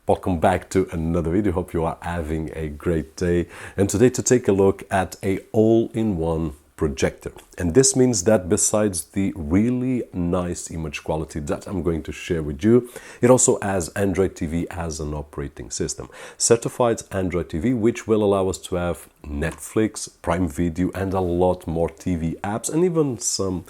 Welcome back to another video. Hope you are having a great day. And today to take a look at a all-in-one projector. And this means that besides the really nice image quality that I'm going to share with you, it also has Android TV as an operating system. Certified Android TV, which will allow us to have Netflix, Prime Video, and a lot more TV apps, and even some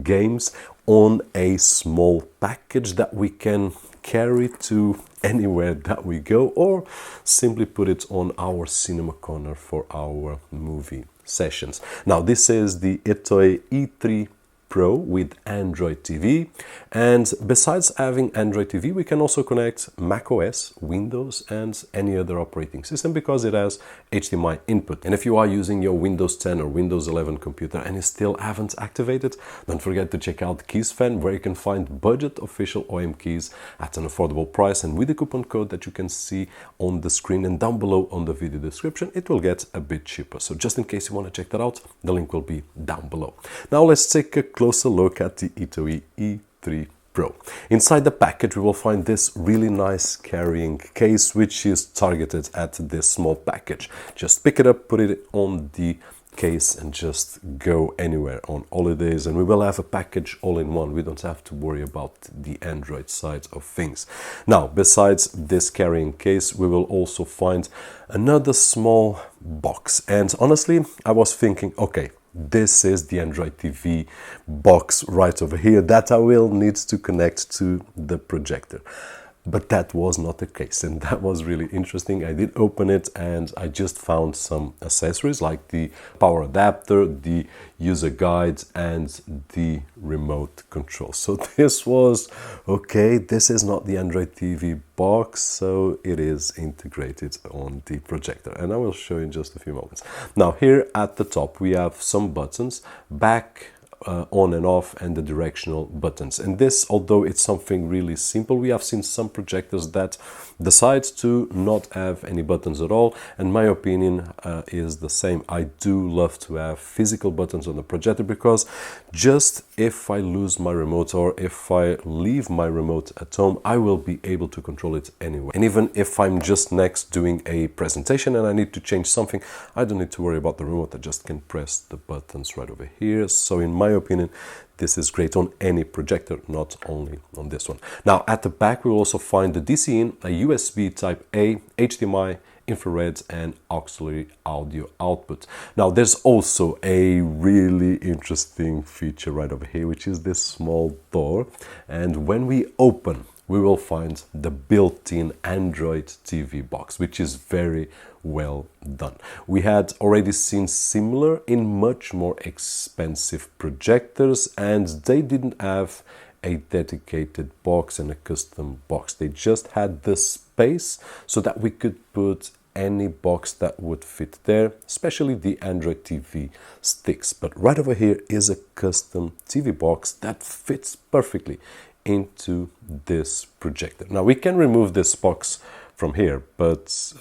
games on a small package that we can carry to anywhere that we go, or simply put it on our cinema corner for our movie sessions. Now, this is the etoe E3 Pro with Android TV, and besides having Android TV, we can also connect macOS, Windows, and any other operating system because it has HDMI input. And if you are using your Windows 10 or Windows 11 computer and you still haven't activated, don't forget to check out KeysFan, where you can find budget official OEM keys at an affordable price, and with the coupon code that you can see on the screen and down below on the video description, it will get a bit cheaper. So just in case you want to check that out, the link will be down below. Now let's take a closer look at the etoe E3 Pro. Inside the package we will find this really nice carrying case, which is targeted at this small package. Just pick it up, put it on the case, and just go anywhere on holidays, and we will have a package all in one. We don't have to worry about the Android side of things. Now, besides this carrying case, we will also find another small box, and honestly I was thinking, okay, this is the Android TV box right over here that I will need to connect to the projector. But that was not the case, and that was really interesting. I did open it and I just found some accessories like the power adapter, the user guide, and the remote control. So this was, okay, this is not the Android TV box, so it is integrated on the projector. And I will show you in just a few moments. Now here at the top we have some buttons, back, on and off, and the directional buttons. And this, although it's something really simple, we have seen some projectors that decide to not have any buttons at all, and my opinion is the same. I do love to have physical buttons on the projector because just if I lose my remote or if I leave my remote at home, I will be able to control it anyway. And even if I'm just next doing a presentation and I need to change something, I don't need to worry about the remote. I just can press the buttons right over here. So in my opinion, this is great on any projector, not only on this one. Now at the back we will also find the DC in, a USB type A, HDMI, infrared, and auxiliary audio output. Now there's also a really interesting feature right over here, which is this small door, and when we open we will find the built-in Android TV box, which is very well done. We had already seen similar in much more expensive projectors, and they didn't have a dedicated box and a custom box. They just had the space so that we could put any box that would fit there, especially the Android TV sticks. But right over here is a custom TV box that fits perfectly into this projector. Now we can remove this box from here, but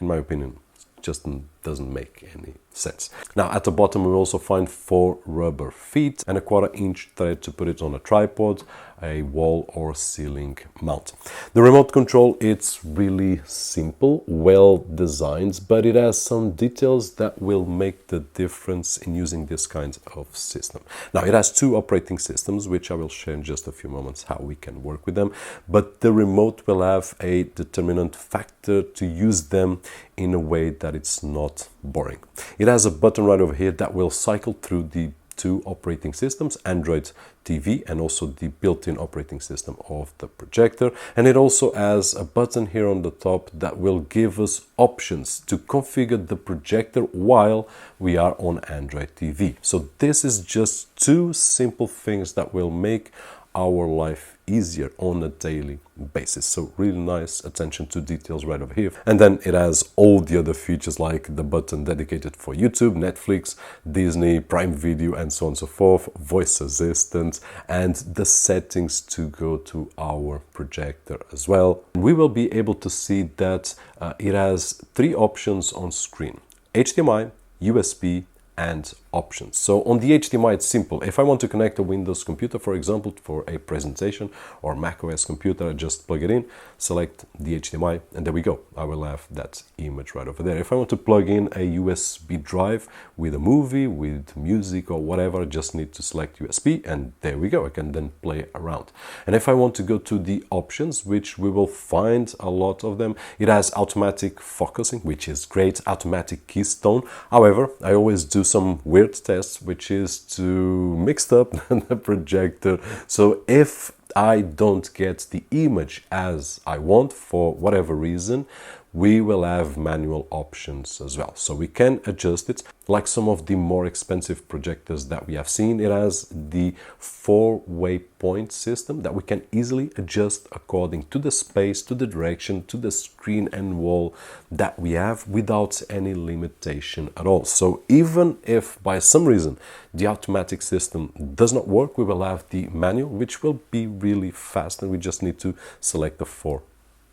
in my opinion it just doesn't make any sense. Now at the bottom we also find 4 rubber feet and a 1/4 inch thread to put it on a tripod, a wall or ceiling mount. The remote control, it's really simple, well designed, but it has some details that will make the difference in using this kind of system. Now it has 2 operating systems, which I will share in just a few moments how we can work with them, but the remote will have a determinant factor to use them in a way that it's not boring. It has a button right over here that will cycle through the 2 operating systems, Android TV and also the built-in operating system of the projector. And it also has a button here on the top that will give us options to configure the projector while we are on Android TV. So this is just 2 simple things that will make our life easier on a daily basis. So really nice attention to details right over here. And then it has all the other features like the button dedicated for YouTube, Netflix, Disney, Prime Video, and so on and so forth, voice assistant, and the settings to go to our projector as well. We will be able to see that it has 3 options on screen: HDMI, USB, and options. So on the HDMI, it's simple. If I want to connect a Windows computer, for example, for a presentation, or Mac OS computer, I just plug it in, select the HDMI, and there we go. I will have that image right over there. If I want to plug in a USB drive with a movie, with music or whatever, I just need to select USB, and there we go. I can then play around. And if I want to go to the options, which we will find a lot of them, it has automatic focusing, which is great, automatic keystone. However, I always do some weird tests, which is to mix up the projector. So if I don't get the image as I want for whatever reason, we will have manual options as well. So we can adjust it. Like some of the more expensive projectors that we have seen, it has the 4-way point system that we can easily adjust according to the space, to the direction, to the screen and wall that we have without any limitation at all. So even if by some reason the automatic system does not work, we will have the manual, which will be really fast, and we just need to select the 4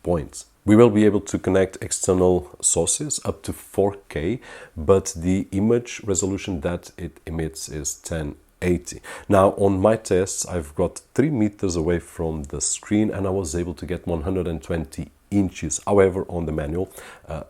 points. We will be able to connect external sources up to 4K, but the image resolution that it emits is 1080. Now, on my tests, I've got 3 meters away from the screen, and I was able to get 120 inches. However, on the manual,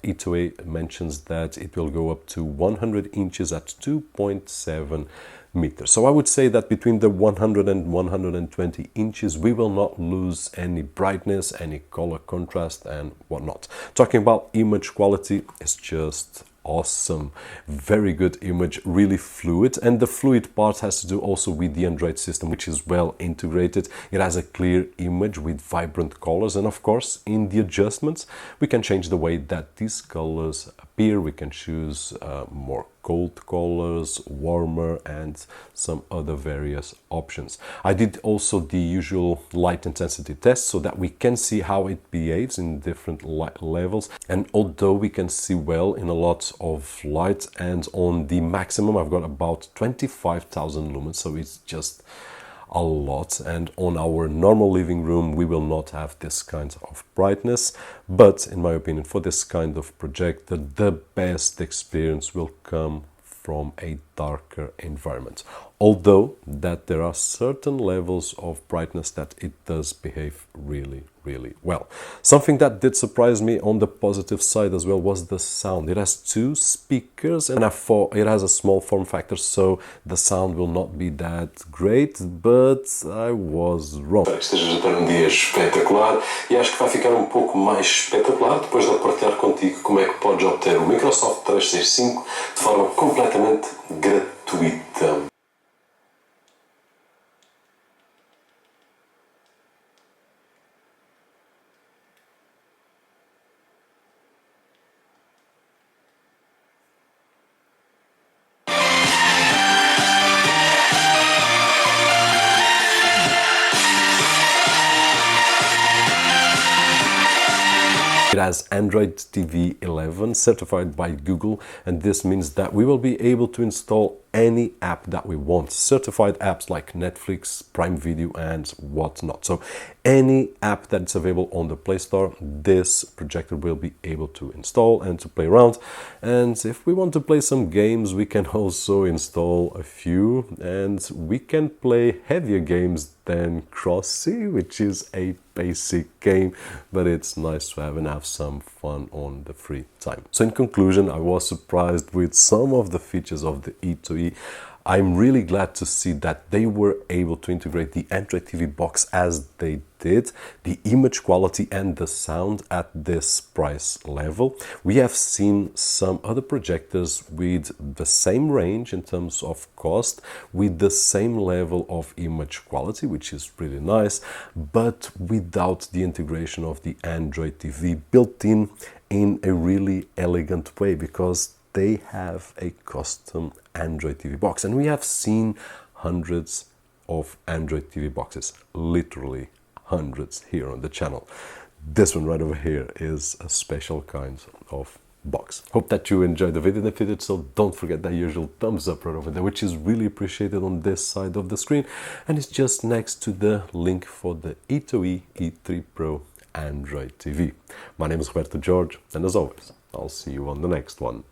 ETO mentions that it will go up to 100 inches at 2.7 meters. So I would say that between the 100 and 120 inches, we will not lose any brightness, any color contrast and whatnot. Talking about image quality, it's just awesome. Very good image, really fluid, and the fluid part has to do also with the Android system, which is well integrated. It has a clear image with vibrant colors, and of course in the adjustments we can change the way that these colors appear. We can choose more cold colors, warmer, and some other various options. I did also the usual light intensity test so that we can see how it behaves in different light levels, and although we can see well in a lot of light, and on the maximum I've got about 25,000 lumens, so it's just a lot, and on our normal living room we will not have this kind of brightness. But in my opinion, for this kind of projector, the best experience will come from a darker environment, although that there are certain levels of brightness that it does behave really well. Something that did surprise me on the positive side as well was the sound. It has 2 speakers, and I thought it has a small form factor, so the sound will not be that great, but I was wrong. Espero que estejas a ter dia espetacular, e acho que vai ficar pouco mais espetacular depois de partilhar contigo como é que podes obter o Microsoft 365 de forma completamente gratuita. It has Android TV 11 certified by Google, and this means that we will be able to install any app that we want. Certified apps like Netflix, Prime Video and whatnot. So any app that's available on the Play Store, this projector will be able to install and to play around. And if we want to play some games, we can also install a few, and we can play heavier games than Crossy, which is a basic game, but it's nice to have some fun on the free time. So in conclusion, I was surprised with some of the features of the etoe. I'm really glad to see that they were able to integrate the Android TV box as they did, the image quality and the sound at this price level. We have seen some other projectors with the same range in terms of cost, with the same level of image quality, which is really nice, but without the integration of the Android TV built in a really elegant way, because they have a custom Android TV box, and we have seen hundreds of Android TV boxes, literally hundreds here on the channel. This one right over here is a special kind of box. Hope that you enjoyed the video, and if you did so, don't forget that usual thumbs up right over there, which is really appreciated on this side of the screen, and it's just next to the link for the etoe E3 Pro Android TV. My name is Roberto, and as always, I'll see you on the next one.